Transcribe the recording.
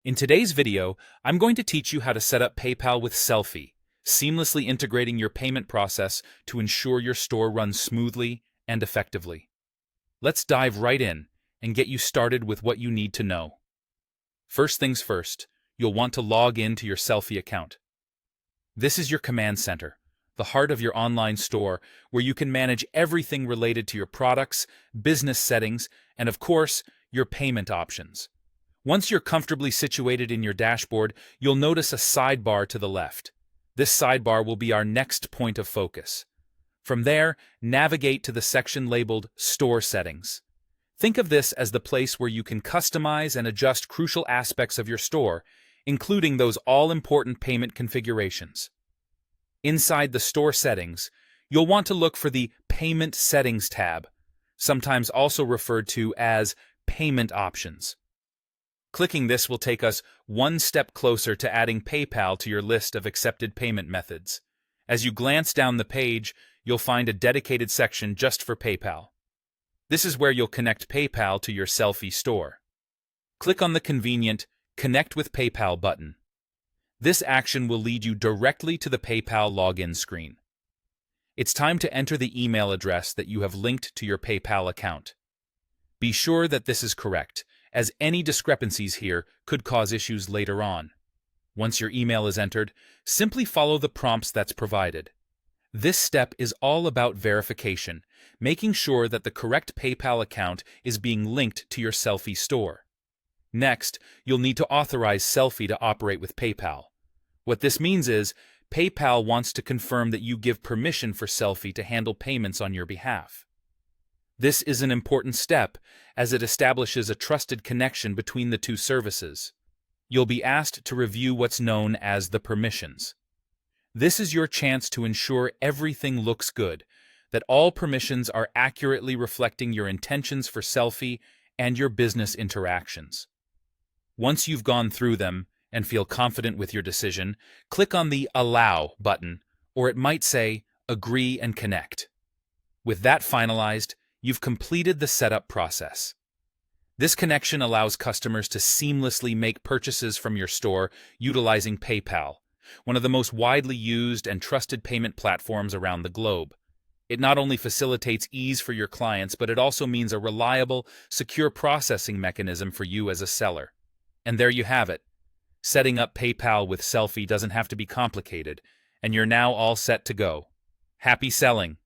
In today's video, I'm going to teach you how to set up PayPal with Sellfy, seamlessly integrating your payment process to ensure your store runs smoothly and effectively. Let's dive right in and get you started with what you need to know. First things first, you'll want to log in to your Sellfy account. This is your command center, the heart of your online store, where you can manage everything related to your products, business settings, and of course, your payment options. Once you're comfortably situated in your dashboard, you'll notice a sidebar to the left. This sidebar will be our next point of focus. From there, navigate to the section labeled Store Settings. Think of this as the place where you can customize and adjust crucial aspects of your store, including those all-important payment configurations. Inside the Store Settings, you'll want to look for the Payment Settings tab, sometimes also referred to as Payment Options. Clicking this will take us one step closer to adding PayPal to your list of accepted payment methods. As you glance down the page, you'll find a dedicated section just for PayPal. This is where you'll connect PayPal to your Sellfy store. Click on the convenient Connect with PayPal button. This action will lead you directly to the PayPal login screen. It's time to enter the email address that you have linked to your PayPal account. Be sure that this is correct, as any discrepancies here could cause issues later on. Once your email is entered, simply follow the prompts that's provided. This step is all about verification, making sure that the correct PayPal account is being linked to your Sellfy store. Next, you'll need to authorize Sellfy to operate with PayPal. What this means is, PayPal wants to confirm that you give permission for Sellfy to handle payments on your behalf. This is an important step, as it establishes a trusted connection between the two services. You'll be asked to review what's known as the permissions. This is your chance to ensure everything looks good, that all permissions are accurately reflecting your intentions for Sellfy and your business interactions. Once you've gone through them and feel confident with your decision, click on the Allow button, or it might say Agree and Connect. With that finalized, you've completed the setup process. This connection allows customers to seamlessly make purchases from your store utilizing PayPal, one of the most widely used and trusted payment platforms around the globe. It not only facilitates ease for your clients, but it also means a reliable, secure processing mechanism for you as a seller. And there you have it. Setting up PayPal with Sellfy doesn't have to be complicated, and you're now all set to go. Happy selling!